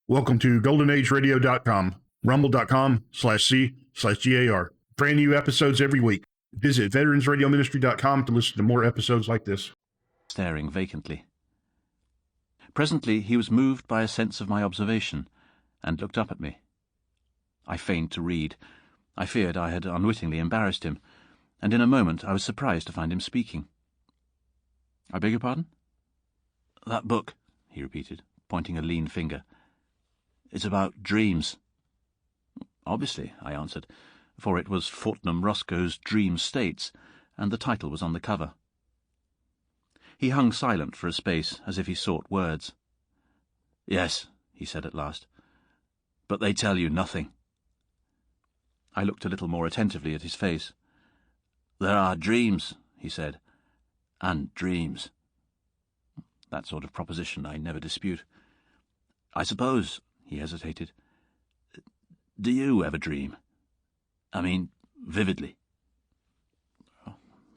Welcome to GoldenAgeRadio.com, rumble.com/C/GAR. Brand new episodes every week. Visit VeteransRadioMinistry.com to listen to more episodes like this. Staring vacantly. Presently he was moved by a sense of my observation, and looked up at me. I feigned to read. I feared I had unwittingly embarrassed him, and in a moment I was surprised to find him speaking. "I beg your pardon?" "That book," he repeated, pointing a lean finger. "It's about dreams." "Obviously," I answered, for it was Fortnum Roscoe's Dream States, and the title was on the cover. He hung silent for a space, as if he sought words. "Yes," he said at last, "but they tell you nothing." I looked a little more attentively at his face. "There are dreams," he said, "and dreams." That sort of proposition I never dispute. "I suppose," he hesitated, "do you ever dream? I mean, vividly?"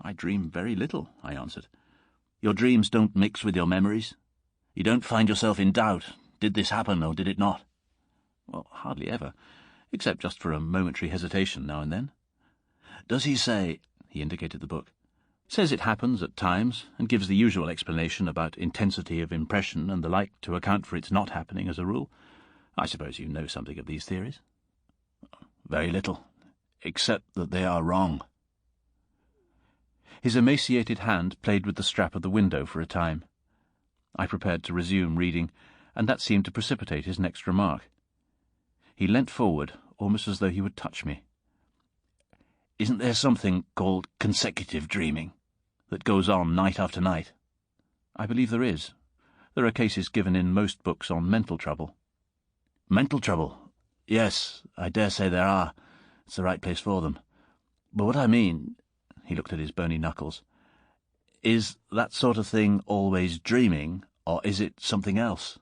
"I dream very little," I answered. "Your dreams don't mix with your memories? You don't find yourself in doubt, did this happen or did it not?" "Well, hardly ever, except just for a momentary hesitation now and then." "Does he say—" he indicated the book. "Says it happens at times, and gives the usual explanation about intensity of impression and the like to account for its not happening as a rule. I suppose you know something of these theories?" "Very little, except that they are wrong." His emaciated hand played with the strap of the window for a time. I prepared to resume reading, and that seemed to precipitate his next remark. He leant forward, almost as though he would touch me. "Isn't there something called consecutive dreaming, that goes on night after night?" "I believe there is. There are cases given in most books on mental trouble." "Mental trouble? Yes, I dare say there are. It's the right place for them. But what I mean," he looked at his bony knuckles, "is that sort of thing always dreaming, or is it something else?"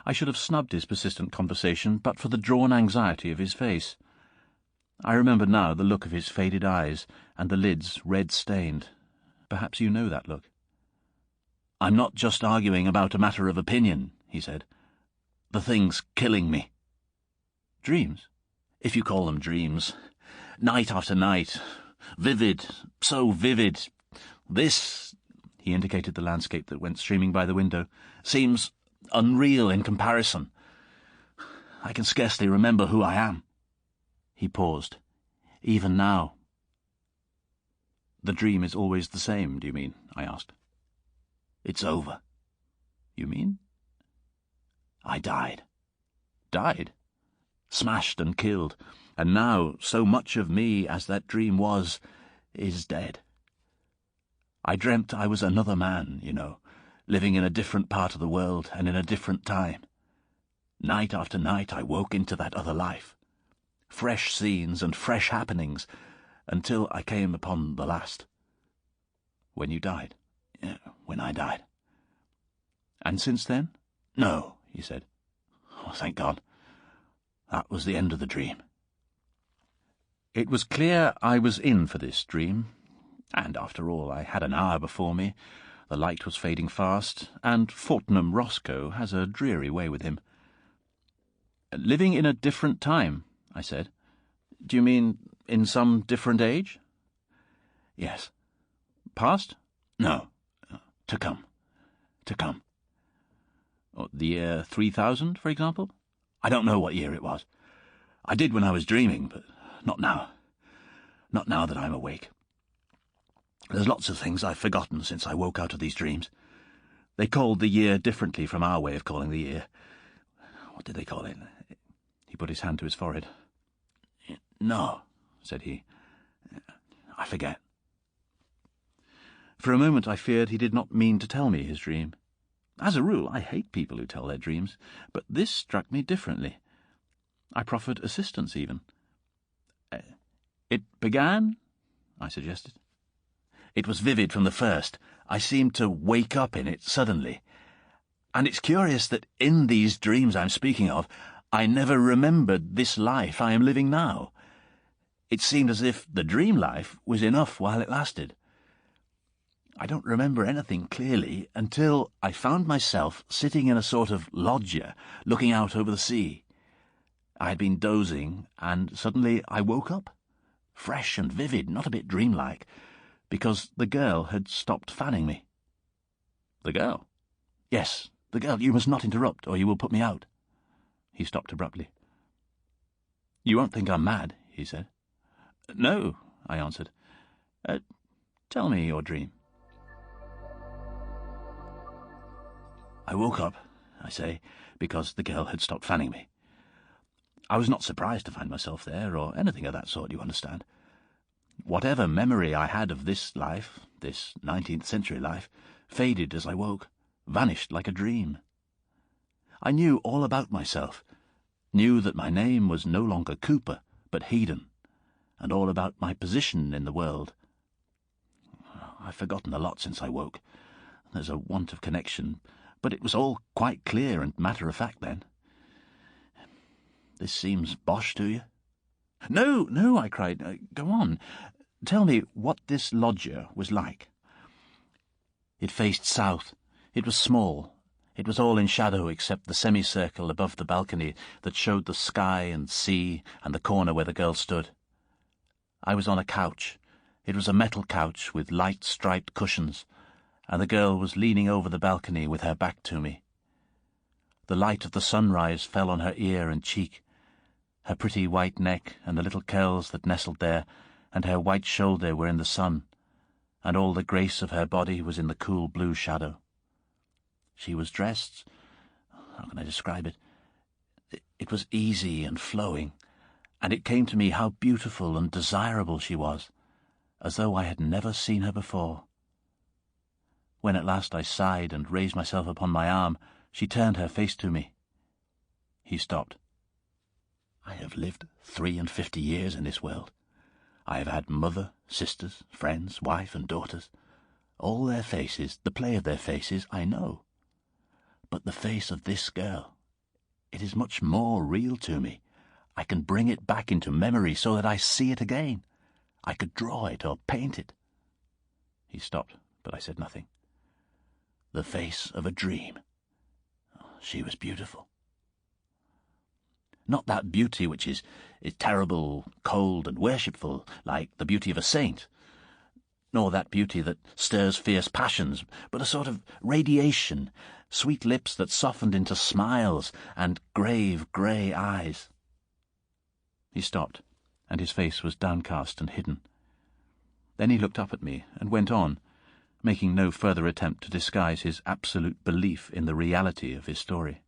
I should have snubbed his persistent conversation but for the drawn anxiety of his face. I remember now the look of his faded eyes, and the lids red-stained. Perhaps you know that look. "I'm not just arguing about a matter of opinion," he said. "The thing's killing me." "Dreams?" "If you call them dreams. Night after night. Vivid, so vivid. This," he indicated the landscape that went streaming by the window, "seems unreal in comparison. I can scarcely remember who I am." He paused. "Even now." "The dream is always the same, do you mean?" I asked. "It's over." "You mean?" "I died." "Died?" "Smashed and killed, and now so much of me as that dream was, is dead. I dreamt I was another man, you know, living in a different part of the world and in a different time. Night after night I woke into that other life. Fresh scenes and fresh happenings, until I came upon the last." "When you died?" "Yeah, when I died." "And since then?" "No," he said. "Oh, thank God. That was the end of the dream." It was clear I was in for this dream, and after all I had an hour before me. The light was fading fast, and Fortnum Roscoe has a dreary way with him. "Living in a different time," I said. "Do you mean in some different age?" "Yes." "Past?" "No. To come. To come." "The year 3000, for example?" "I don't know what year it was. I did when I was dreaming, but not now. Not now that I'm awake. There's lots of things I've forgotten since I woke out of these dreams. They called the year differently from our way of calling the year. What did they call it?" He put his hand to his forehead. "No," said he. "I forget." For a moment I feared he did not mean to tell me his dream. As a rule, I hate people who tell their dreams, but this struck me differently. I proffered assistance even. "It began?" I suggested. "It was vivid from the first. I seemed to wake up in it suddenly. And it's curious that in these dreams I'm speaking of, I never remembered this life I am living now. It seemed as if the dream life was enough while it lasted. I don't remember anything clearly until I found myself sitting in a sort of loggia, looking out over the sea. I had been dozing, and suddenly I woke up, fresh and vivid, not a bit dreamlike, because the girl had stopped fanning me. The girl? Yes, the girl. You must not interrupt, or you will put me out. He stopped abruptly. You won't think I'm mad, he said. No, I answered. Tell me your dream. I woke up, I say, because the girl had stopped fanning me. I was not surprised to find myself there, or anything of that sort, you understand. Whatever memory I had of this life, this 19th century life, faded as I woke, vanished like a dream. I knew all about myself, knew that my name was no longer Cooper, but Hedon, and all about my position in the world. I've forgotten a lot since I woke. There's a want of connection, but it was all quite clear and matter-of-fact then. This seems bosh to you? No, no, I cried. Go on. Tell me what this loggia was like. It faced south. It was small. It was all in shadow except the semicircle above the balcony that showed the sky and sea and the corner where the girl stood. I was on a couch. It was a metal couch with light striped cushions, and the girl was leaning over the balcony with her back to me. The light of the sunrise fell on her ear and cheek, her pretty white neck and the little curls that nestled there, and her white shoulder were in the sun, and all the grace of her body was in the cool blue shadow. She was dressed, how can I describe it? It was easy and flowing, and it came to me how beautiful and desirable she was, as though I had never seen her before. When at last I sighed and raised myself upon my arm, she turned her face to me. He stopped. I have lived 53 years in this world. I have had mother, sisters, friends, wife and daughters. All their faces, the play of their faces, I know. But the face of this girl, it is much more real to me. I can bring it back into memory so that I see it again. I could draw it or paint it. He stopped, but I said nothing. The face of a dream. She was beautiful. Not that beauty which is terrible, cold, and worshipful, like the beauty of a saint, nor that beauty that stirs fierce passions, but a sort of radiation, sweet lips that softened into smiles, and grave grey eyes. He stopped, and his face was downcast and hidden. Then he looked up at me and went on, making no further attempt to disguise his absolute belief in the reality of his story.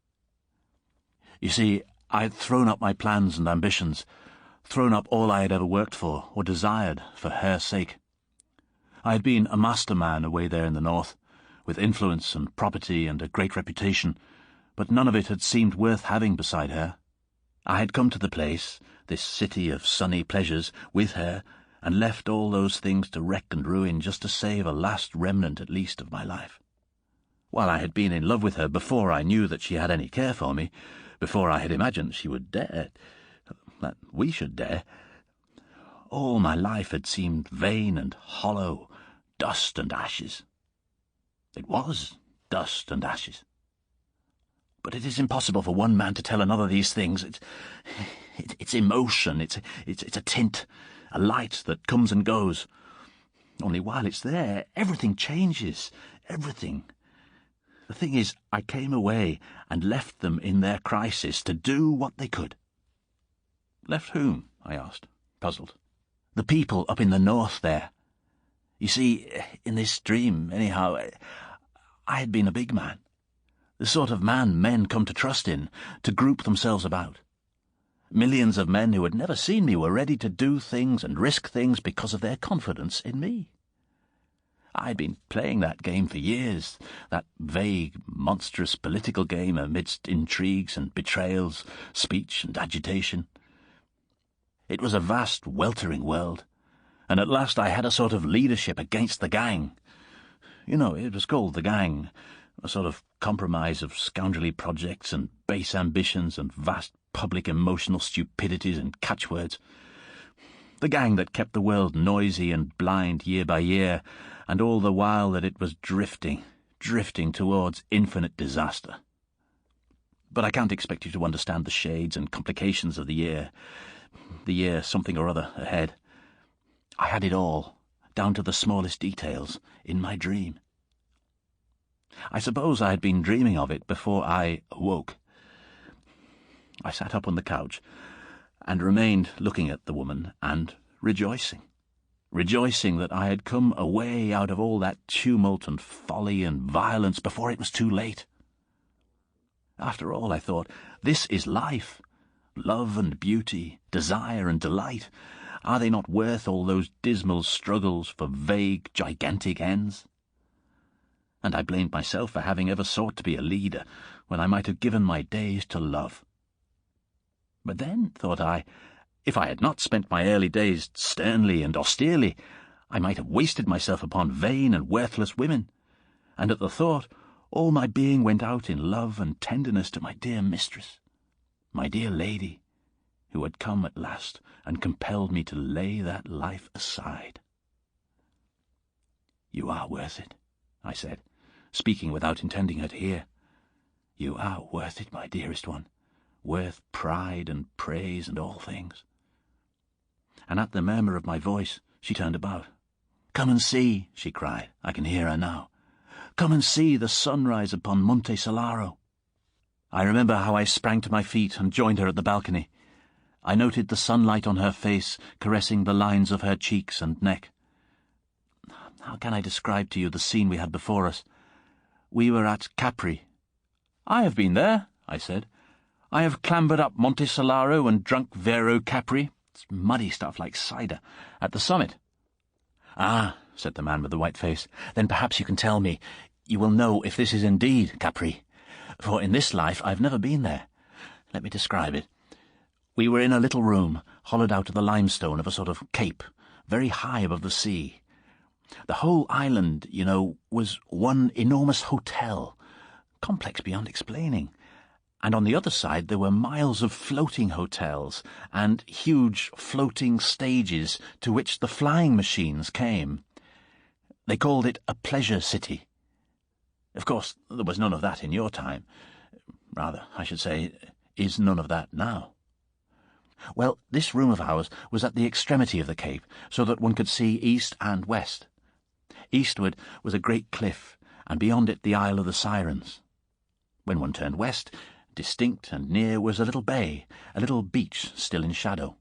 You see, I had thrown up my plans and ambitions, thrown up all I had ever worked for or desired for her sake. I had been a masterman away there in the north, with influence and property and a great reputation, but none of it had seemed worth having beside her. I had come to the place, this city of sunny pleasures, with her, and left all those things to wreck and ruin just to save a last remnant at least of my life. While I had been in love with her before I knew that she had any care for me, before I had imagined she would dare, that we should dare, all my life had seemed vain and hollow, dust and ashes. It was dust and ashes. But it is impossible for one man to tell another these things. It's emotion, it's a tint, a light that comes and goes. Only while it's there, everything changes, everything. The thing is, I came away and left them in their crisis to do what they could. Left whom? I asked, puzzled. The people up in the north there. You see, in this dream, anyhow, I had been a big man. The sort of man men come to trust in, to group themselves about. Millions of men who had never seen me were ready to do things and risk things because of their confidence in me. I'd been playing that game for years, that vague, monstrous political game amidst intrigues and betrayals, speech and agitation. It was a vast, weltering world, and at last I had a sort of leadership against the gang. You know, it was called the gang, a sort of compromise of scoundrelly projects and base ambitions and vast public emotional stupidities and catchwords. The gang that kept the world noisy and blind year by year, and all the while that it was drifting towards infinite disaster. But I can't expect you to understand the shades and complications of the year something or other ahead. I had it all, down to the smallest details, in my dream. I suppose I had been dreaming of it before I awoke. I sat up on the couch and remained looking at the woman and rejoicing that I had come away out of all that tumult and folly and violence before it was too late. After all, I thought, this is life. Love and beauty, desire and delight, are they not worth all those dismal struggles for vague, gigantic ends? And I blamed myself for having ever sought to be a leader, when I might have given my days to love. But then, thought I, if I had not spent my early days sternly and austerely, I might have wasted myself upon vain and worthless women, and at the thought, all my being went out in love and tenderness to my dear mistress, my dear lady, who had come at last and compelled me to lay that life aside. "You are worth it," I said, speaking without intending her to hear. "You are worth it, my dearest one, worth pride and praise and all things." And at the murmur of my voice, she turned about. "Come and see," she cried. I can hear her now. "Come and see the sunrise upon Monte Solaro." I remember how I sprang to my feet and joined her at the balcony. I noted the sunlight on her face, caressing the lines of her cheeks and neck. How can I describe to you the scene we had before us? We were at Capri. "I have been there," I said. "I have clambered up Monte Solaro and drunk Vero Capri. It's muddy stuff like cider, at the summit." "Ah," said the man with the white face, "then perhaps you can tell me. You will know if this is indeed Capri. For in this life I've never been there. Let me describe it. We were in a little room, hollowed out of the limestone of a sort of cape, very high above the sea. The whole island, you know, was one enormous hotel, complex beyond explaining. And on the other side there were miles of floating hotels and huge floating stages to which the flying machines came. They called it a pleasure city. Of course, there was none of that in your time. Rather, I should say, is none of that now. Well, this room of ours was at the extremity of the cape, so that one could see east and west. Eastward was a great cliff, and beyond it the Isle of the Sirens. When one turned west, distinct and near, was a little bay, a little beach still in shadow.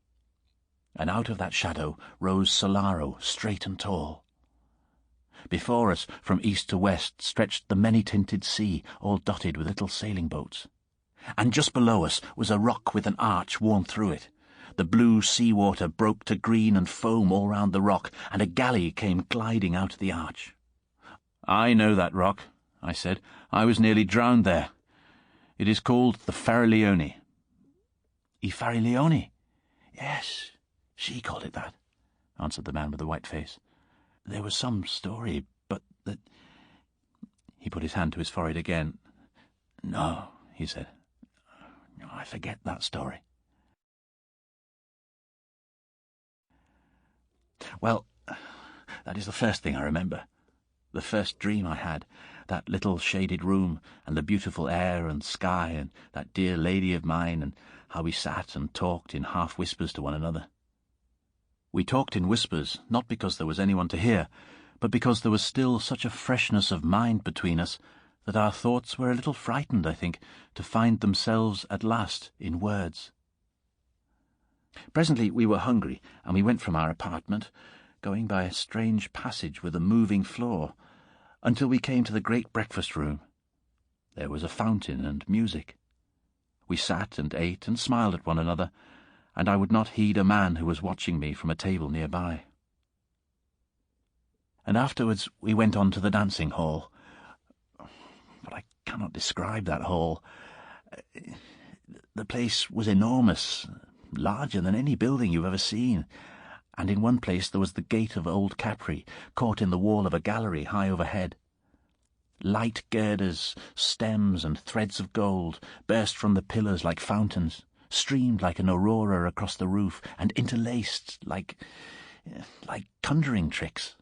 And out of that shadow rose Solaro, straight and tall. Before us, from east to west, stretched the many-tinted sea, all dotted with little sailing boats. And just below us was a rock with an arch worn through it. The blue sea-water broke to green and foam all round the rock, and a galley came gliding out of the arch. "I know that rock," I said. "I was nearly drowned there. It is called the Fariglione." "I Fariglione? Yes, she called it that," answered the man with the white face. "There was some story, but that—" He put his hand to his forehead again. "No," he said. "I forget that story." Well, that is the first thing I remember. The first dream I had, that little shaded room, and the beautiful air and sky, and that dear lady of mine, and how we sat and talked in half-whispers to one another. We talked in whispers, not because there was anyone to hear, but because there was still such a freshness of mind between us that our thoughts were a little frightened, I think, to find themselves at last in words. Presently we were hungry, and we went from our apartment, going by a strange passage with a moving floor, until we came to the great breakfast-room. There was a fountain and music. We sat and ate and smiled at one another, and I would not heed a man who was watching me from a table nearby. And afterwards we went on to the dancing hall. But I cannot describe that hall. The place was enormous, larger than any building you've ever seen, and in one place there was the gate of old Capri, caught in the wall of a gallery high overhead. Light girders, stems and threads of gold burst from the pillars like fountains, streamed like an aurora across the roof, and interlaced like conjuring tricks.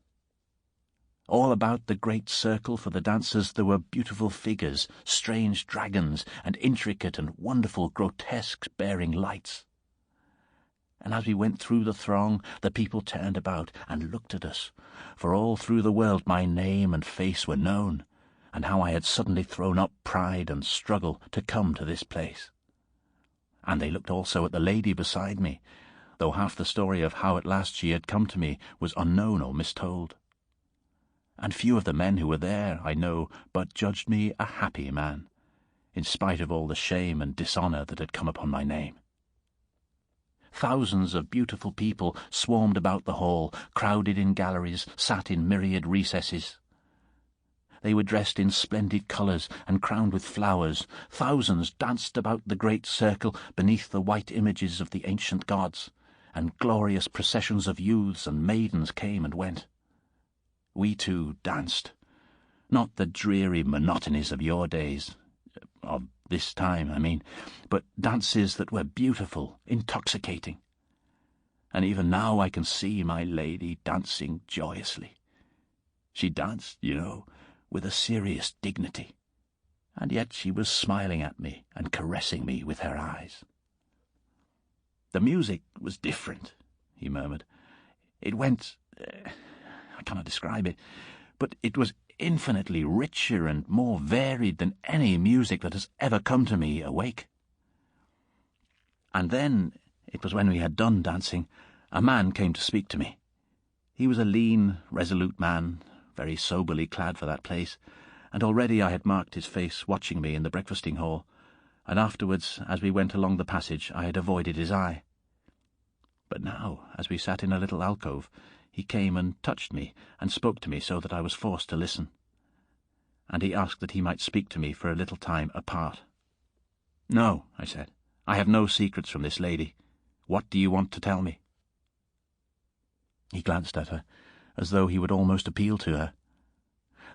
All about the great circle for the dancers there were beautiful figures, strange dragons, and intricate and wonderful grotesques bearing lights. And as we went through the throng, the people turned about and looked at us, for all through the world my name and face were known, and how I had suddenly thrown up pride and struggle to come to this place. And they looked also at the lady beside me, though half the story of how at last she had come to me was unknown or mistold. And few of the men who were there, I know, but judged me a happy man, in spite of all the shame and dishonour that had come upon my name. Thousands of beautiful people swarmed about the hall, crowded in galleries, sat in myriad recesses. They were dressed in splendid colours and crowned with flowers. Thousands danced about the great circle beneath the white images of the ancient gods, and glorious processions of youths and maidens came and went. We too danced, not the dreary monotonies of your days, of this time, I mean, but dances that were beautiful, intoxicating. And even now I can see my lady dancing joyously. She danced, you know, with a serious dignity, and yet she was smiling at me and caressing me with her eyes. The music was different, he murmured. It went... I cannot describe it, but it was infinitely richer and more varied than any music that has ever come to me awake. And then, it was when we had done dancing, a man came to speak to me. He was a lean, resolute man, very soberly clad for that place, and already I had marked his face watching me in the breakfasting hall, and afterwards, as we went along the passage, I had avoided his eye. But now, as we sat in a little alcove, he came and touched me and spoke to me so that I was forced to listen. And he asked that he might speak to me for a little time apart. "No," I said, "I have no secrets from this lady. What do you want to tell me?" He glanced at her, as though he would almost appeal to her.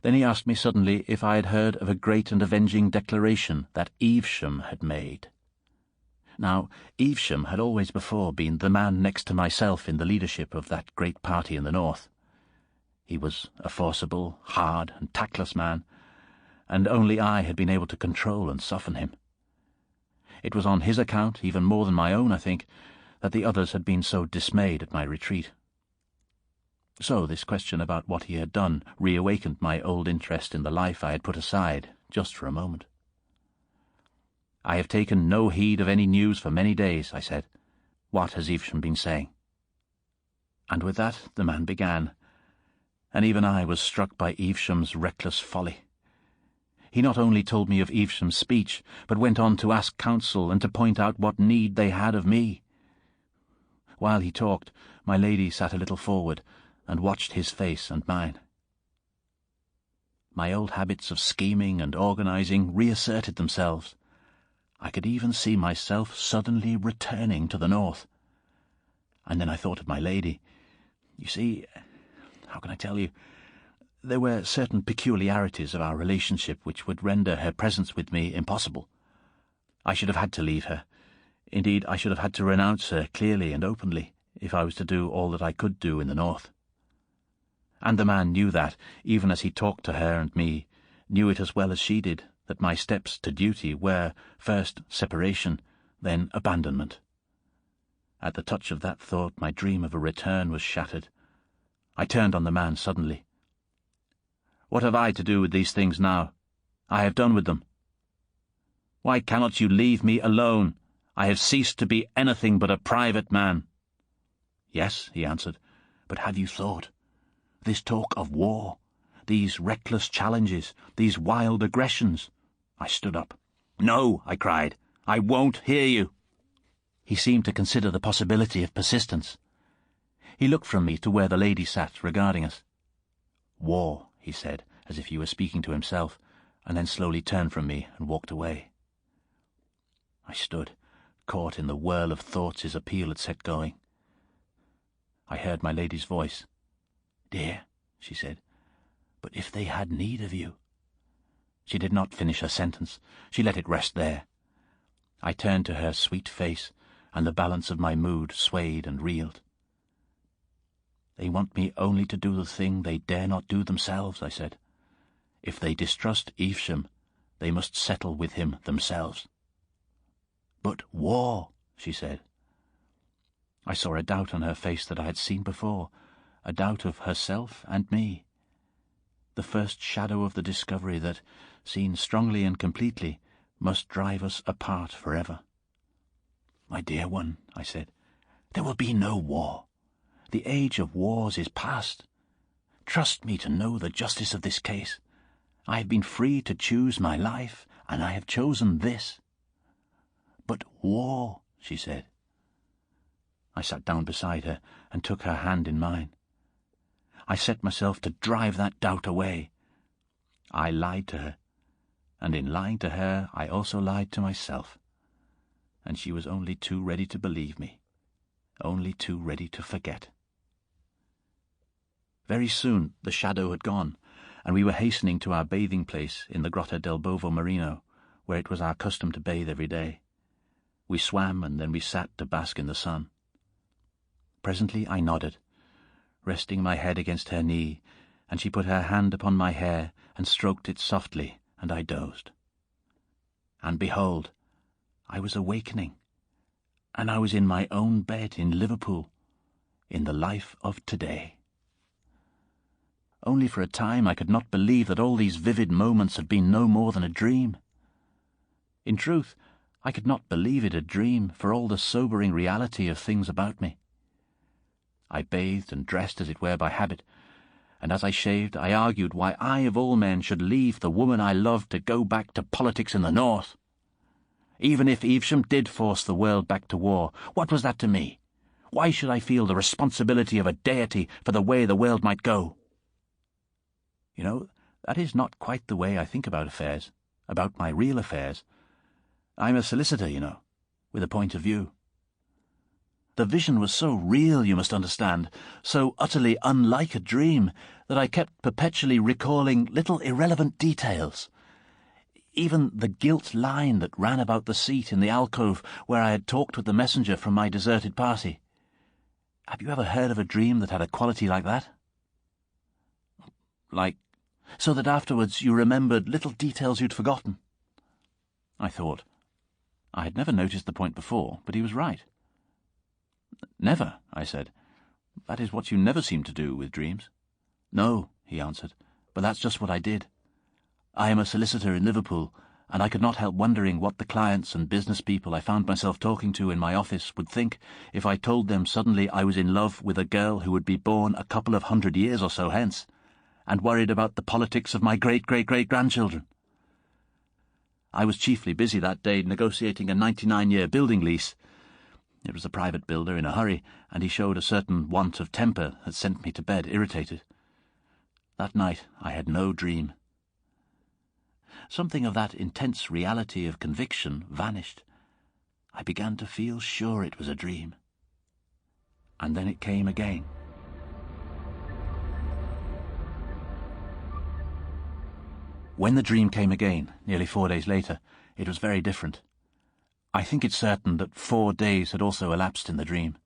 Then he asked me suddenly if I had heard of a great and avenging declaration that Evesham had made. Now, Evesham had always before been the man next to myself in the leadership of that great party in the north. He was a forcible, hard, and tactless man, and only I had been able to control and soften him. It was on his account, even more than my own, I think, that the others had been so dismayed at my retreat. So this question about what he had done reawakened my old interest in the life I had put aside, just for a moment. "I have taken no heed of any news for many days," I said. "What has Evesham been saying?" And with that the man began, and even I was struck by Evesham's reckless folly. He not only told me of Evesham's speech, but went on to ask counsel and to point out what need they had of me. While he talked, my lady sat a little forward and watched his face and mine. My old habits of scheming and organising reasserted themselves. I could even see myself suddenly returning to the north. And then I thought of my lady. You see, how can I tell you? There were certain peculiarities of our relationship which would render her presence with me impossible. I should have had to leave her. Indeed, I should have had to renounce her clearly and openly, if I was to do all that I could do in the north. And the man knew that, even as he talked to her and me, knew it as well as she did, that my steps to duty were, first separation, then abandonment. At the touch of that thought my dream of a return was shattered. I turned on the man suddenly. "What have I to do with these things now? I have done with them. Why cannot you leave me alone? I have ceased to be anything but a private man." "Yes," he answered, "but have you thought? This talk of war, these reckless challenges, these wild aggressions." I stood up. "No," I cried, "I won't hear you." He seemed to consider the possibility of persistence. He looked from me to where the lady sat, regarding us. "War," he said, as if he were speaking to himself, and then slowly turned from me and walked away. I stood, caught in the whirl of thoughts his appeal had set going. I heard my lady's voice. "Dear," she said, "but if they had need of you—" She did not finish her sentence. She let it rest there. I turned to her sweet face, and the balance of my mood swayed and reeled. They want me only to do the thing they dare not do themselves, I said. If they distrust Evesham, they must settle with him themselves. But war, she said. I saw a doubt on her face that I had seen before, a doubt of herself and me. The first shadow of the discovery that, seen strongly and completely, must drive us apart forever. My dear one, I said, there will be no war. The age of wars is past. Trust me to know the justice of this case. I have been free to choose my life, and I have chosen this. But war, she said. I sat down beside her and took her hand in mine. I set myself to drive that doubt away. I lied to her, and in lying to her I also lied to myself. And she was only too ready to believe me, only too ready to forget. Very soon the shadow had gone, and we were hastening to our bathing place in the Grotta del Bovo Marino, where it was our custom to bathe every day. We swam, and then we sat to bask in the sun. Presently I nodded, resting my head against her knee, and she put her hand upon my hair and stroked it softly, and I dozed. And behold, I was awakening, and I was in my own bed in Liverpool, in the life of today. Only for a time I could not believe that all these vivid moments had been no more than a dream. In truth, I could not believe it a dream for all the sobering reality of things about me. I bathed and dressed as it were by habit, and as I shaved I argued why I of all men should leave the woman I loved to go back to politics in the north. Even if Evesham did force the world back to war, what was that to me? Why should I feel the responsibility of a deity for the way the world might go? You know, that is not quite the way I think about affairs, about my real affairs. I'm a solicitor, you know, with a point of view. The vision was so real, you must understand, so utterly unlike a dream, that I kept perpetually recalling little irrelevant details. Even the gilt line that ran about the seat in the alcove where I had talked with the messenger from my deserted party. Have you ever heard of a dream that had a quality like that? So that afterwards you remembered little details you'd forgotten. I thought. I had never noticed the point before, but he was right. Never, I said. That is what you never seem to do with dreams. No, he answered, but that's just what I did. I am a solicitor in Liverpool, and I could not help wondering what the clients and business people I found myself talking to in my office would think if I told them suddenly I was in love with a girl who would be born a couple of 100 years or so hence, and worried about the politics of my great-great-great-grandchildren. I was chiefly busy that day negotiating a 99-year building lease. It was a private builder in a hurry, and he showed a certain want of temper that sent me to bed irritated. That night I had no dream. Something of that intense reality of conviction vanished. I began to feel sure it was a dream. And then it came again. When the dream came again, nearly 4 days later, it was very different. I think it's certain that 4 days had also elapsed in the dream.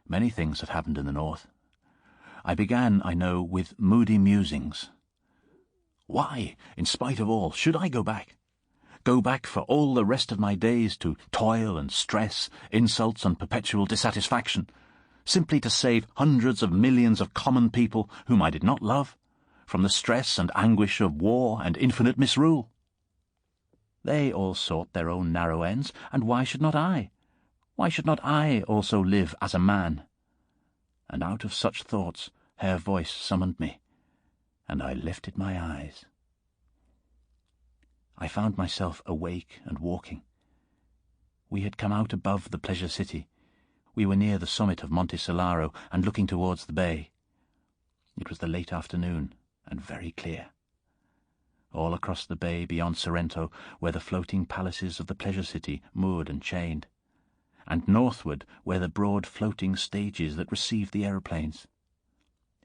Many things had happened in the north. I began, I know, with moody musings. Why, in spite of all, should I go back? Go back for all the rest of my days to toil and stress, insults and perpetual dissatisfaction, simply to save hundreds of millions of common people whom I did not love, from the stress and anguish of war and infinite misrule. They all sought their own narrow ends, and why should not I? Why should not I also live as a man? And out of such thoughts her voice summoned me, and I lifted my eyes. I found myself awake and walking. We had come out above the pleasure city. We were near the summit of Monte Solaro and looking towards the bay. It was the late afternoon, and very clear. All across the bay beyond Sorrento were the floating palaces of the pleasure city, moored and chained, and northward were the broad floating stages that received the aeroplanes.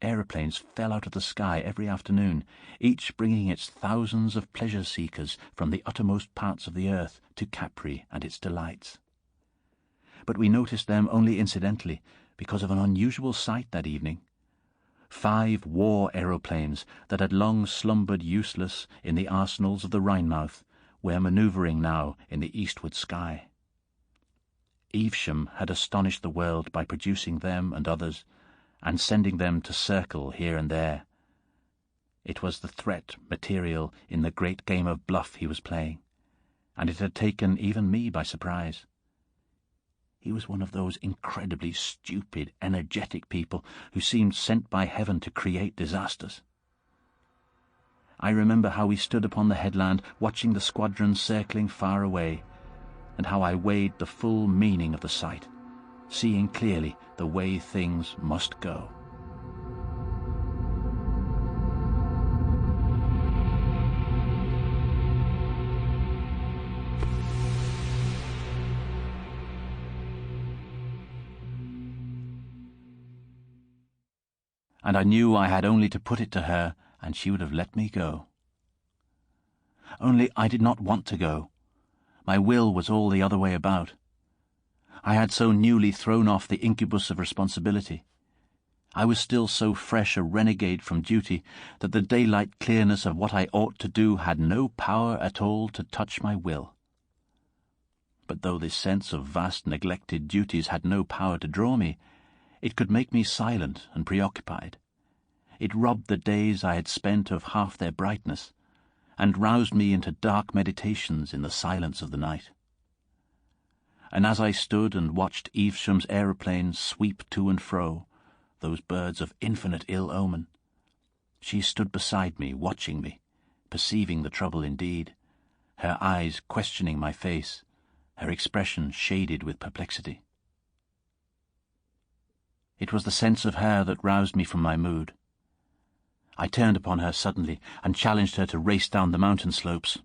Aeroplanes fell out of the sky every afternoon, each bringing its thousands of pleasure-seekers from the uttermost parts of the earth to Capri and its delights. But we noticed them only incidentally, because of an unusual sight that evening. 5 war aeroplanes that had long slumbered useless in the arsenals of the Rhine-mouth were manoeuvring now in the eastward sky. Evesham had astonished the world by producing them and others, and sending them to circle here and there. It was the threat material in the great game of bluff he was playing, and it had taken even me by surprise. He was one of those incredibly stupid, energetic people who seemed sent by heaven to create disasters. I remember how we stood upon the headland watching the squadron circling far away, and how I weighed the full meaning of the sight, seeing clearly the way things must go. And I knew I had only to put it to her, and she would have let me go. Only I did not want to go. My will was all the other way about. I had so newly thrown off the incubus of responsibility. I was still so fresh a renegade from duty that the daylight clearness of what I ought to do had no power at all to touch my will. But though this sense of vast neglected duties had no power to draw me, it could make me silent and preoccupied. It robbed the days I had spent of half their brightness, and roused me into dark meditations in the silence of the night. And as I stood and watched Evesham's aeroplanes sweep to and fro, those birds of infinite ill omen, she stood beside me, watching me, perceiving the trouble indeed, her eyes questioning my face, her expression shaded with perplexity. It was the sense of her that roused me from my mood. I turned upon her suddenly and challenged her to race down the mountain slopes.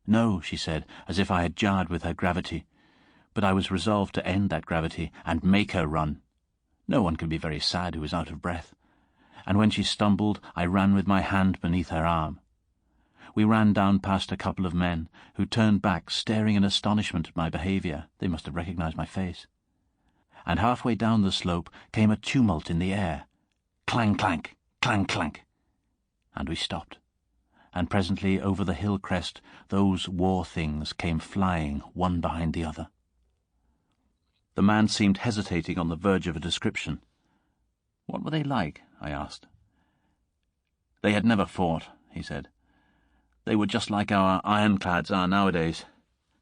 No, she said, as if I had jarred with her gravity, but I was resolved to end that gravity and make her run. No one can be very sad who is out of breath, and when she stumbled I ran with my hand beneath her arm. We ran down past a couple of men, who turned back, staring in astonishment at my behaviour. They must have recognised my face. And halfway down the slope came a tumult in the air. Clang, clank, clang, clank. And we stopped, and presently over the hill crest those war things came flying one behind the other. The man seemed hesitating on the verge of a description. What were they like? I asked. They had never fought, he said. They were just like our ironclads are nowadays.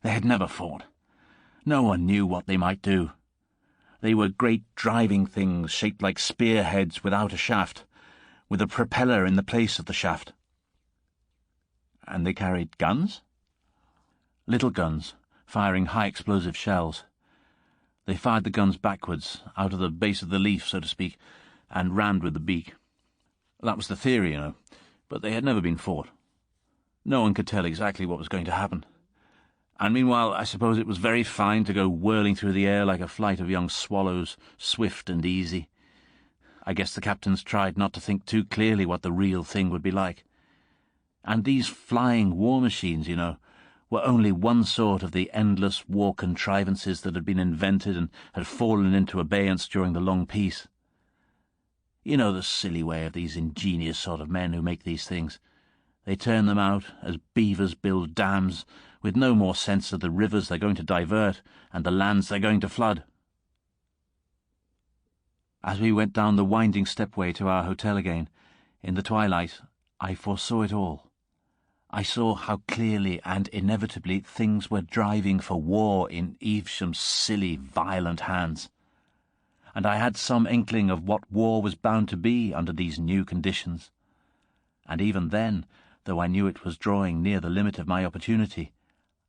They had never fought. No one knew what they might do. They were great driving things shaped like spearheads without a shaft, with a propeller in the place of the shaft. And they carried guns? Little guns, firing high explosive shells. They fired the guns backwards, out of the base of the leaf, so to speak, and rammed with the beak. That was the theory, you know, but they had never been fought. No one could tell exactly what was going to happen. And meanwhile, I suppose it was very fine to go whirling through the air like a flight of young swallows, swift and easy. I guess the captains tried not to think too clearly what the real thing would be like. And these flying war machines, you know, were only one sort of the endless war contrivances that had been invented and had fallen into abeyance during the long peace. You know the silly way of these ingenious sort of men who make these things. They turn them out as beavers build dams, with no more sense of the rivers they're going to divert and the lands they're going to flood. As we went down the winding stepway to our hotel again, in the twilight, I foresaw it all. I saw how clearly and inevitably things were driving for war in Evesham's silly, violent hands. And I had some inkling of what war was bound to be under these new conditions. And even then, though I knew it was drawing near the limit of my opportunity,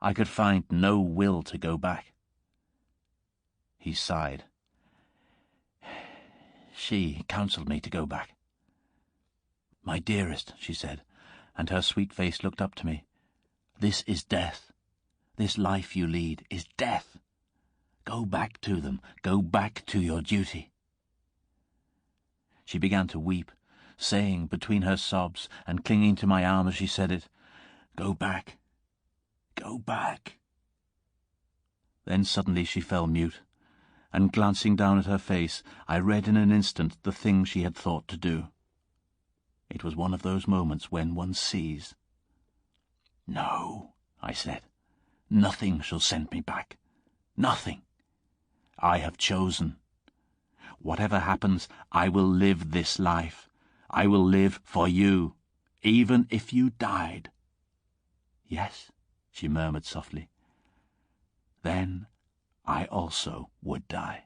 I could find no will to go back. He sighed. She counselled me to go back. My dearest, she said, and her sweet face looked up to me, this is death. This life you lead is death. Go back to them. Go back to your duty. She began to weep, saying between her sobs and clinging to my arm as she said it, Go back. Go back. Then suddenly she fell mute, and glancing down at her face, I read in an instant the thing she had thought to do. It was one of those moments when one sees. "No," I said. "Nothing shall send me back. Nothing. I have chosen. Whatever happens, I will live this life. I will live for you, even if you died." "Yes," she murmured softly. "Then I also would die."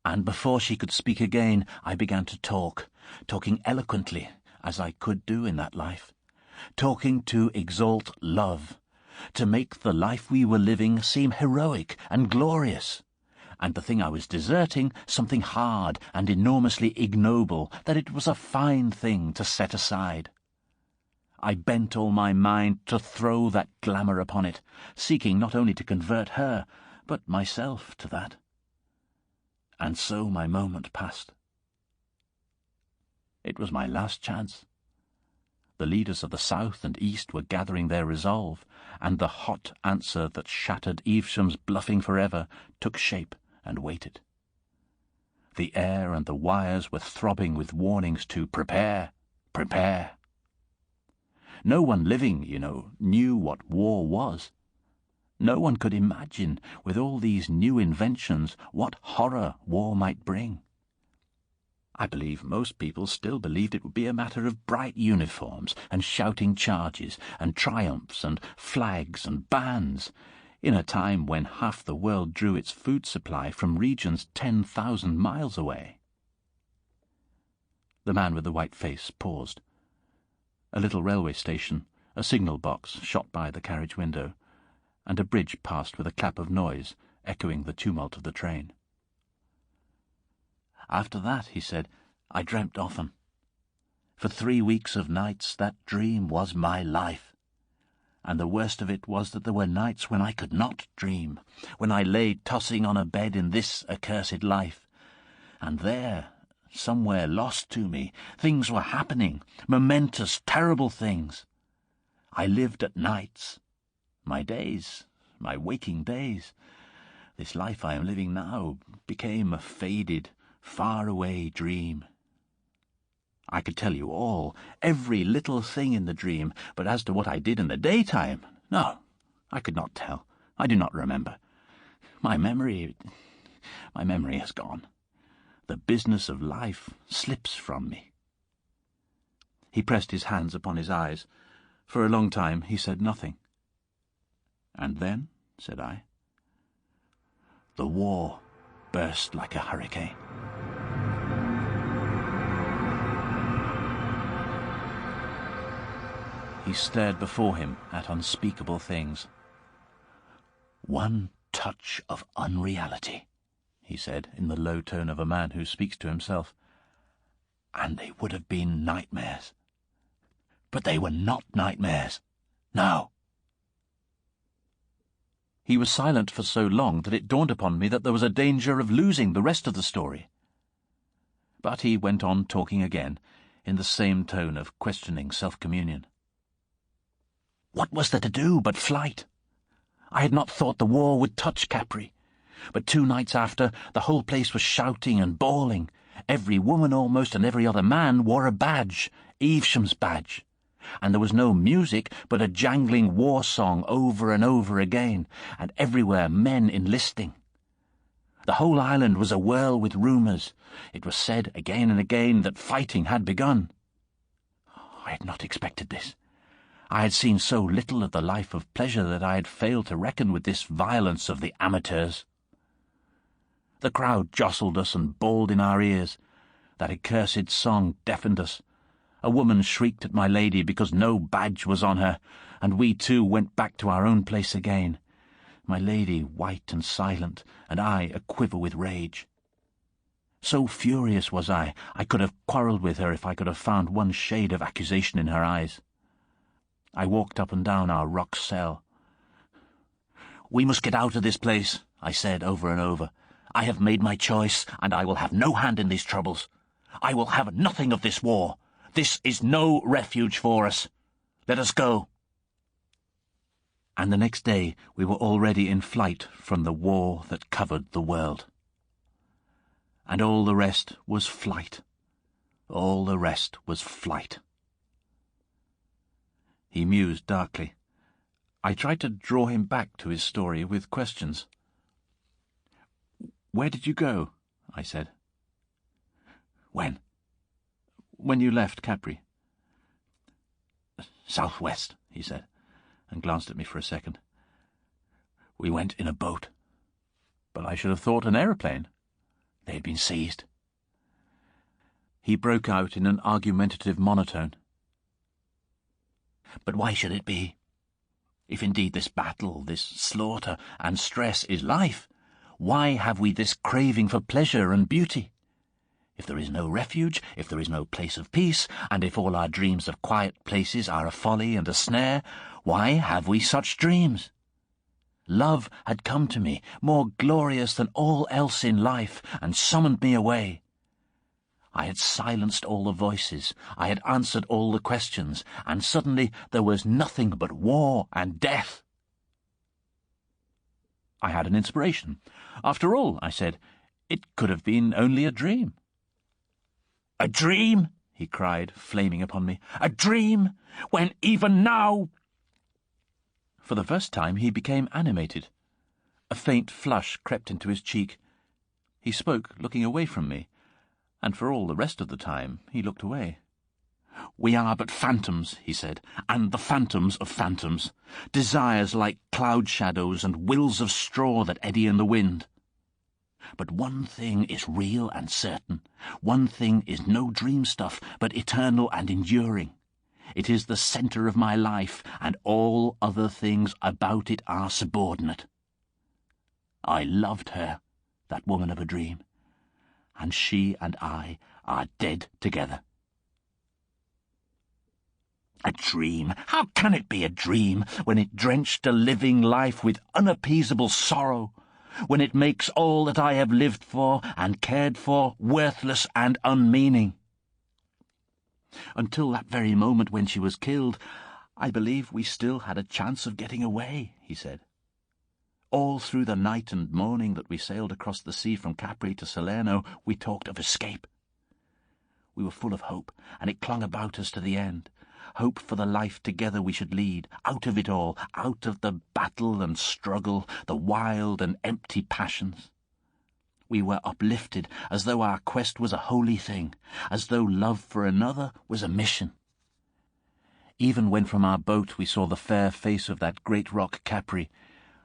And before she could speak again, I began to talking eloquently, as I could do in that life, talking to exalt love, to make the life we were living seem heroic and glorious, and the thing I was deserting something hard and enormously ignoble, that it was a fine thing to set aside. I bent all my mind to throw that glamour upon it, seeking not only to convert her, but myself to that. And so my moment passed. It was my last chance. The leaders of the South and East were gathering their resolve, and the hot answer that shattered Evesham's bluffing forever took shape and waited. The air and the wires were throbbing with warnings to prepare, prepare. No one living, knew what war was. No one could imagine, with all these new inventions, what horror war might bring. I believe most people still believed it would be a matter of bright uniforms and shouting charges and triumphs and flags and bands, in a time when half the world drew its food supply from regions 10,000 miles away. The man with the white face paused. A little railway station, a signal box shot by the carriage window, and a bridge passed with a clap of noise, echoing the tumult of the train. "After that," he said, "I dreamt often. For 3 weeks of nights that dream was my life. And the worst of it was that there were nights when I could not dream, when I lay tossing on a bed in this accursed life. And there, somewhere lost to me, things were happening, momentous, terrible things. I lived at nights. My days, my waking days, this life I am living now, became a faded, far-away dream. I could tell you all, every little thing in the dream, but as to what I did in the daytime, no, I could not tell. I do not remember. My memory has gone. The business of life slips from me." He pressed his hands upon his eyes. For a long time he said nothing. "And then," said I, "the war burst like a hurricane." He stared before him at unspeakable things. "One touch of unreality," he said, in the low tone of a man who speaks to himself, "and they would have been nightmares. But they were not nightmares. No." He was silent for so long that it dawned upon me that there was a danger of losing the rest of the story. But he went on talking again, in the same tone of questioning self-communion. "What was there to do but flight? I had not thought the war would touch Capri, but 2 nights after, the whole place was shouting and bawling. Every woman almost and every other man wore a badge, Evesham's badge. And there was no music but a jangling war song over and over again, and everywhere men enlisting. The whole island was awhirl with rumours. It was said again and again that fighting had begun. I had not expected this. I had seen so little of the life of pleasure that I had failed to reckon with this violence of the amateurs. The crowd jostled us and bawled in our ears. That accursed song deafened us. A woman shrieked at my lady because no badge was on her, and we too went back to our own place again. My lady white and silent, and I a-quiver with rage. So furious was I could have quarrelled with her if I could have found one shade of accusation in her eyes. I walked up and down our rock cell. "We must get out of this place," I said over and over. "I have made my choice, and I will have no hand in these troubles. I will have nothing of this war. This is no refuge for us. Let us go." And the next day we were already in flight from the war that covered the world. And all the rest was flight. All the rest was flight. He mused darkly. I tried to draw him back to his story with questions. "Where did you go?" I said. "When?" "When you left Capri." "Southwest," he said, and glanced at me for a second. "We went in a boat." "But I should have thought an aeroplane." "They had been seized." He broke out in an argumentative monotone. "But why should it be? If indeed this battle, this slaughter and stress is life, why have we this craving for pleasure and beauty? If there is no refuge, if there is no place of peace, and if all our dreams of quiet places are a folly and a snare, why have we such dreams? Love had come to me, more glorious than all else in life, and summoned me away. I had silenced all the voices, I had answered all the questions, and suddenly there was nothing but war and death. I had an inspiration. "After all," I said, "it could have been only a dream." "A dream?" he cried, flaming upon me. "A dream? When even now—" For the first time he became animated. A faint flush crept into his cheek. He spoke, looking away from me, and for all the rest of the time he looked away. "We are but phantoms," he said, "and the phantoms of phantoms, desires like cloud shadows and wills of straw that eddy in the wind. But one thing is real and certain. One thing is no dream stuff, but eternal and enduring. It is the centre of my life, and all other things about it are subordinate. I loved her, that woman of a dream, and she and I are dead together." A dream? How can it be a dream when it drenched a living life with unappeasable sorrow, when it makes all that I have lived for and cared for worthless and unmeaning? "Until that very moment when she was killed, I believe we still had a chance of getting away," he said. "All through the night and morning that we sailed across the sea from Capri to Salerno, we talked of escape. We were full of hope, and it clung about us to the end. Hope for the life together we should lead, out of it all, out of the battle and struggle, the wild and empty passions. We were uplifted as though our quest was a holy thing, as though love for another was a mission. Even when from our boat we saw the fair face of that great rock Capri,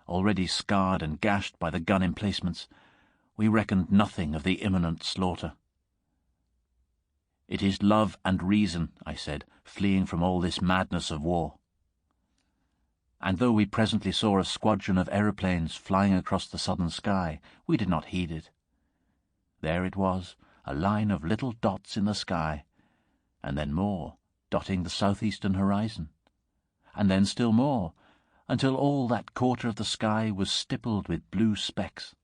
already scarred and gashed by the gun emplacements, we reckoned nothing of the imminent slaughter. It is love and reason, I said, fleeing from all this madness of war. And though we presently saw a squadron of aeroplanes flying across the southern sky, we did not heed it. There it was, a line of little dots in the sky, and then more, dotting the southeastern horizon, and then still more, until all that quarter of the sky was stippled with blue specks.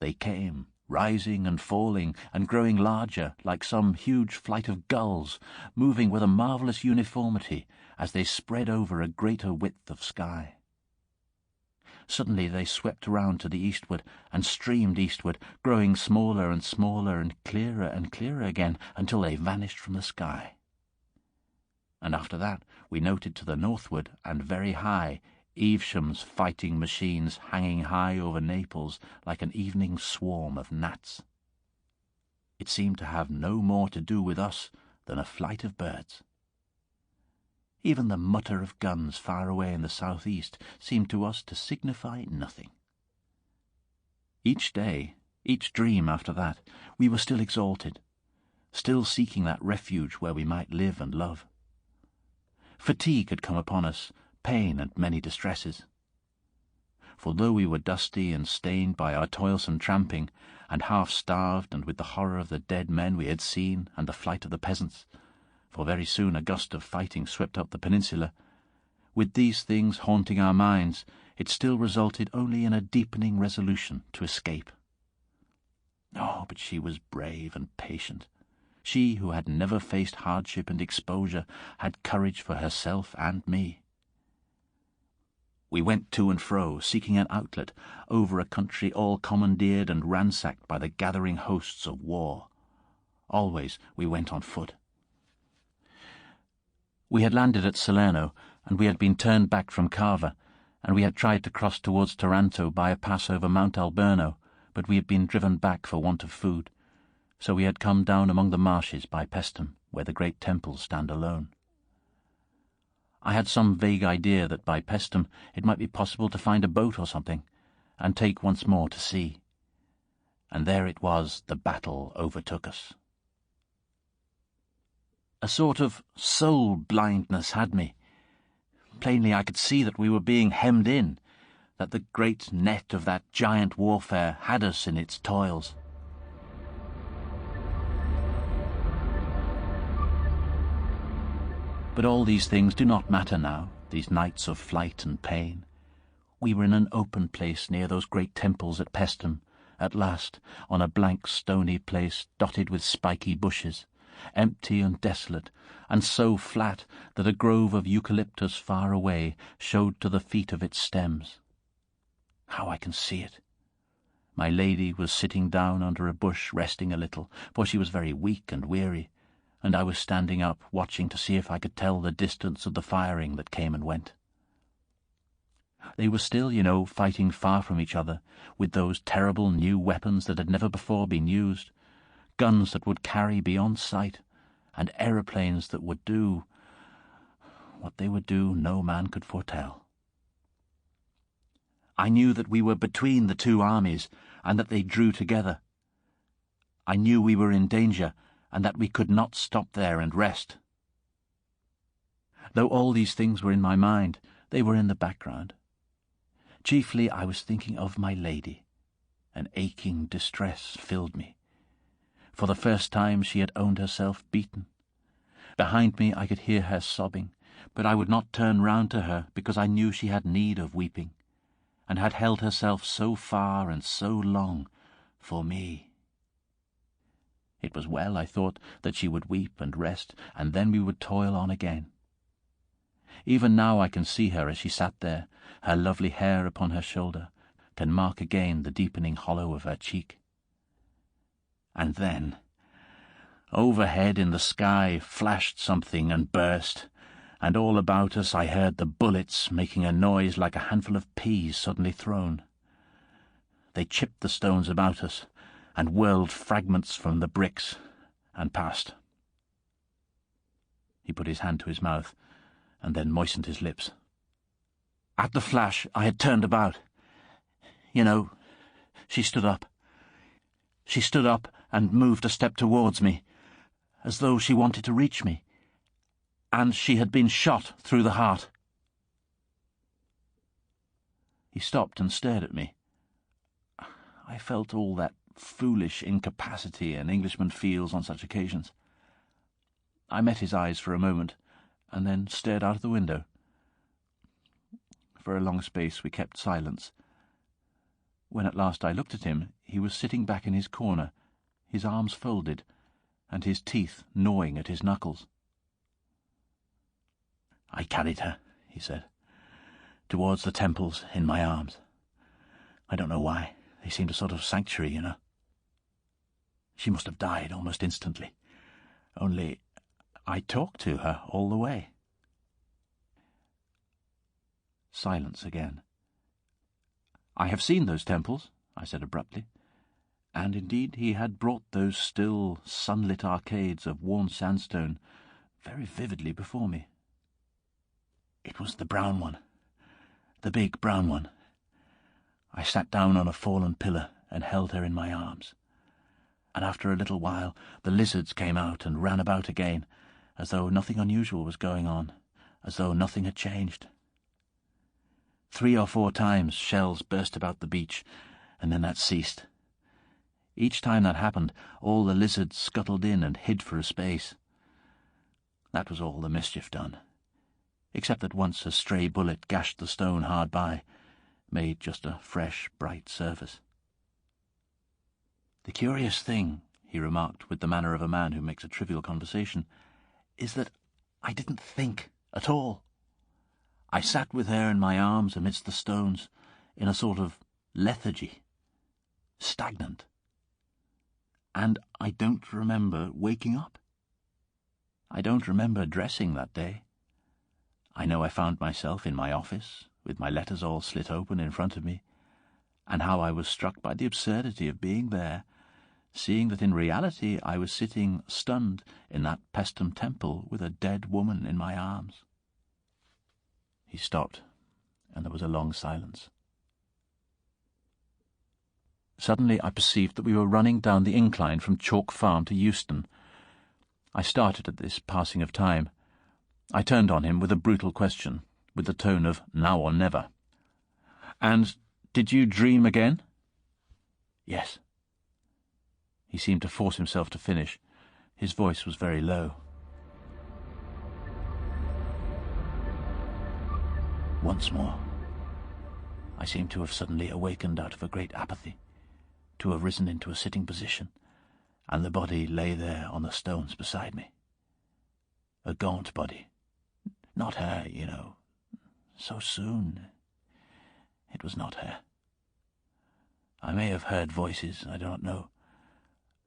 They came, rising and falling and growing larger, like some huge flight of gulls, moving with a marvellous uniformity as they spread over a greater width of sky. Suddenly they swept round to the eastward and streamed eastward, growing smaller and smaller and clearer again until they vanished from the sky. And after that we noted to the northward and very high Evesham's fighting machines hanging high over Naples like an evening swarm of gnats. It seemed to have no more to do with us than a flight of birds. Even the mutter of guns far away in the southeast seemed to us to signify nothing. Each day, each dream after that, we were still exalted, still seeking that refuge where we might live and love. Fatigue had come upon us, pain and many distresses. For though we were dusty and stained by our toilsome tramping, and half-starved and with the horror of the dead men we had seen and the flight of the peasants, for very soon a gust of fighting swept up the peninsula, with these things haunting our minds, it still resulted only in a deepening resolution to escape. Oh, but she was brave and patient. She who had never faced hardship and exposure had courage for herself and me. We went to and fro, seeking an outlet, over a country all commandeered and ransacked by the gathering hosts of war. Always we went on foot. We had landed at Salerno, and we had been turned back from Cava, and we had tried to cross towards Taranto by a pass over Mount Alberno, but we had been driven back for want of food, so we had come down among the marshes by Paestum, where the great temples stand alone. I had some vague idea that by Paestum it might be possible to find a boat or something, and take once more to sea. And there it was the battle overtook us. A sort of soul-blindness had me. Plainly I could see that we were being hemmed in, that the great net of that giant warfare had us in its toils. But all these things do not matter now, these nights of flight and pain. We were in an open place near those great temples at Paestum, at last, on a blank stony place dotted with spiky bushes, empty and desolate, and so flat that a grove of eucalyptus far away showed to the feet of its stems. How I can see it! My lady was sitting down under a bush resting a little, for she was very weak and weary, and I was standing up watching to see if I could tell the distance of the firing that came and went. They were still, fighting far from each other, with those terrible new weapons that had never before been used, guns that would carry beyond sight, and aeroplanes that would do what they would do no man could foretell. I knew that we were between the two armies, and that they drew together. I knew we were in danger, and that we could not stop there and rest. Though all these things were in my mind, they were in the background. Chiefly I was thinking of my lady. An aching distress filled me. For the first time she had owned herself beaten. Behind me I could hear her sobbing, but I would not turn round to her because I knew she had need of weeping, and had held herself so far and so long for me. It was well, I thought, that she would weep and rest, and then we would toil on again. Even now I can see her as she sat there, her lovely hair upon her shoulder, can mark again the deepening hollow of her cheek. And then, overhead in the sky flashed something and burst, and all about us I heard the bullets making a noise like a handful of peas suddenly thrown. They chipped the stones about us, and whirled fragments from the bricks, and passed. He put his hand to his mouth, and then moistened his lips. At the flash I had turned about. She stood up. She stood up and moved a step towards me, as though she wanted to reach me, and she had been shot through the heart. He stopped and stared at me. I felt all that foolish incapacity an Englishman feels on such occasions. I met his eyes for a moment, and then stared out of the window. For a long space we kept silence. When at last I looked at him, he was sitting back in his corner, his arms folded, and his teeth gnawing at his knuckles. "I carried her," he said, "towards the temples in my arms. I don't know why. They seemed a sort of sanctuary, She must have died almost instantly. Only I talked to her all the way." Silence again. "I have seen those temples," I said abruptly, and indeed he had brought those still, sunlit arcades of worn sandstone very vividly before me. "It was the brown one, the big brown one. I sat down on a fallen pillar and held her in my arms. And after a little while the lizards came out and ran about again, as though nothing unusual was going on, as though nothing had changed. 3 or 4 times shells burst about the beach, and then that ceased. Each time that happened, all the lizards scuttled in and hid for a space. That was all the mischief done, except that once a stray bullet gashed the stone hard by, made just a fresh, bright surface. "The curious thing," he remarked with the manner of a man who makes a trivial conversation, "is that I didn't think at all. I sat with her in my arms amidst the stones, in a sort of lethargy, stagnant. And I don't remember waking up. I don't remember dressing that day. I know I found myself in my office, with my letters all slit open in front of me, and how I was struck by the absurdity of being there, seeing that in reality I was sitting stunned in that Pestum temple with a dead woman in my arms. He stopped, and there was a long silence. Suddenly I perceived that we were running down the incline from Chalk Farm to Euston. I started at this passing of time. I turned on him with a brutal question, with the tone of now or never. "And did you dream again?" "Yes." He seemed to force himself to finish. His voice was very low. "Once more. I seemed to have suddenly awakened out of a great apathy, to have risen into a sitting position, and the body lay there on the stones beside me. A gaunt body. Not her, you know. So soon. It was not her. I may have heard voices, I do not know.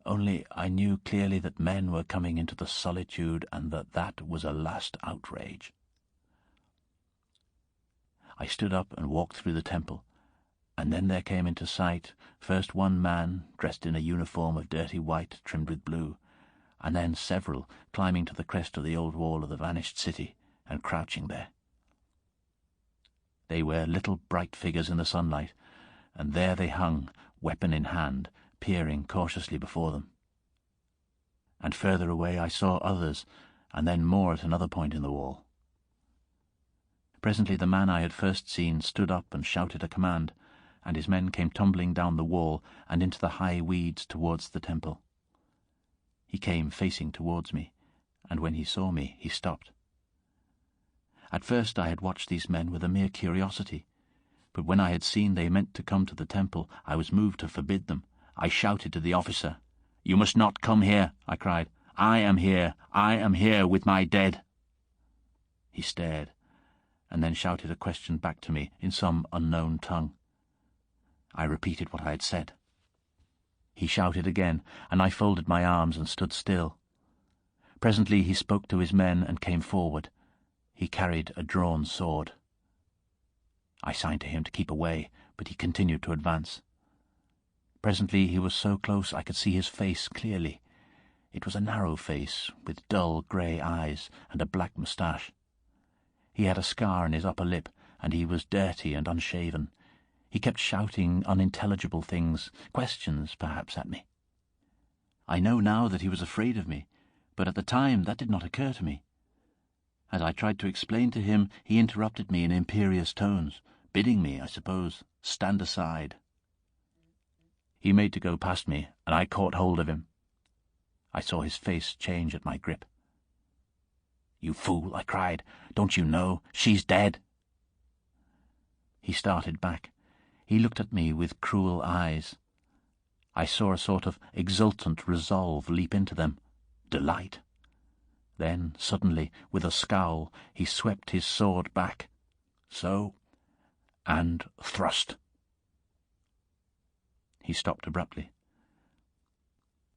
Only I knew clearly that men were coming into the solitude, and that was a last outrage. I stood up and walked through the temple, and then there came into sight first one man dressed in a uniform of dirty white trimmed with blue, and then several climbing to the crest of the old wall of the vanished city and crouching there. They were little bright figures in the sunlight, and there they hung, weapon in hand, peering cautiously before them. And further away I saw others, and then more at another point in the wall. Presently the man I had first seen stood up and shouted a command, and his men came tumbling down the wall and into the high weeds towards the temple. He came facing towards me, and when he saw me, he stopped. At first I had watched these men with a mere curiosity, but when I had seen they meant to come to the temple, I was moved to forbid them. I shouted to the officer. "You must not come here," I cried. I am here with my dead." He stared, and then shouted a question back to me in some unknown tongue. I repeated what I had said. He shouted again, and I folded my arms and stood still. Presently he spoke to his men and came forward. He carried a drawn sword. I signed to him to keep away, but he continued to advance. Presently he was so close I could see his face clearly. It was a narrow face, with dull grey eyes and a black moustache. He had a scar on his upper lip, and he was dirty and unshaven. He kept shouting unintelligible things, questions perhaps, at me. I know now that he was afraid of me, but at the time that did not occur to me. As I tried to explain to him, he interrupted me in imperious tones, bidding me, I suppose, stand aside. He made to go past me, and I caught hold of him. I saw his face change at my grip. "You fool," I cried. "Don't you know? She's dead." He started back. He looked at me with cruel eyes. I saw a sort of exultant resolve leap into them, delight. Then, suddenly, with a scowl, he swept his sword back. So, and thrust. He stopped abruptly.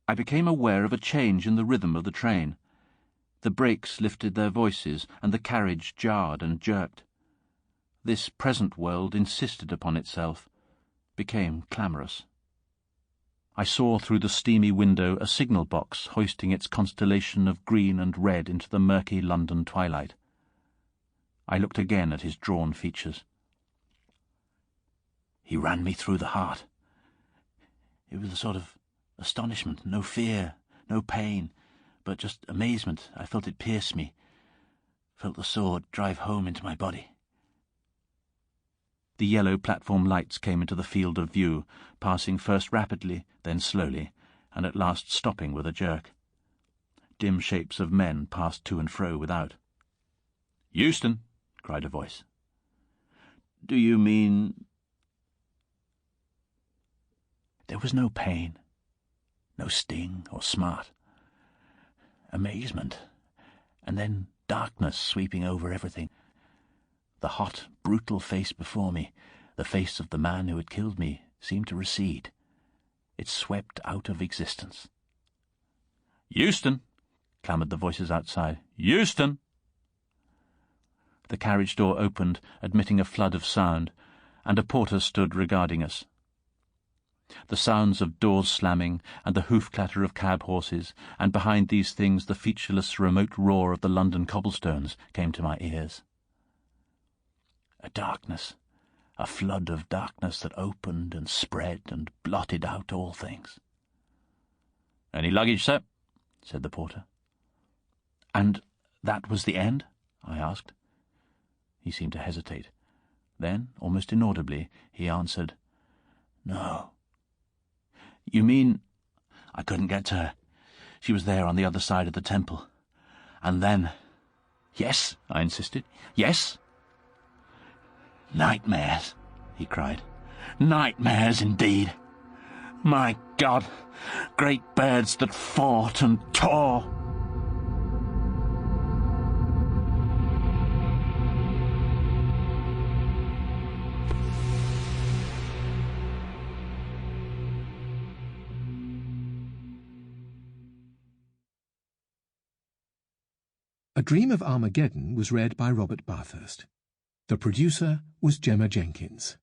I became aware of a change in the rhythm of the train. The brakes lifted their voices, and the carriage jarred and jerked. This present world insisted upon itself, became clamorous. I saw through the steamy window a signal box hoisting its constellation of green and red into the murky London twilight. I looked again at his drawn features. He ran me through the heart. It was a sort of astonishment, no fear, no pain, but just amazement. I felt it pierce me, felt the sword drive home into my body. The yellow platform lights came into the field of view, passing first rapidly, then slowly, and at last stopping with a jerk. Dim shapes of men passed to and fro without. "Euston!" cried a voice. "Do you mean—" There was no pain, no sting or smart. Amazement, and then darkness sweeping over everything. The hot, brutal face before me, the face of the man who had killed me, seemed to recede. It swept out of existence. "Euston!" clamoured the voices outside. "Euston!" The carriage door opened, admitting a flood of sound, and a porter stood regarding us. The sounds of doors slamming, and the hoof-clatter of cab-horses, and behind these things the featureless remote roar of the London cobblestones, came to my ears. A darkness, a flood of darkness that opened and spread and blotted out all things. "Any luggage, sir?" said the porter. "And that was the end?" I asked. He seemed to hesitate. Then, almost inaudibly, he answered, "No." "You mean—" "I couldn't get to her. She was there on the other side of the temple. And then—" "Yes," I insisted. "Yes." "Nightmares," he cried. "Nightmares indeed. My God, great birds that fought and tore." A Dream of Armageddon was read by Robert Bathurst. The producer was Gemma Jenkins.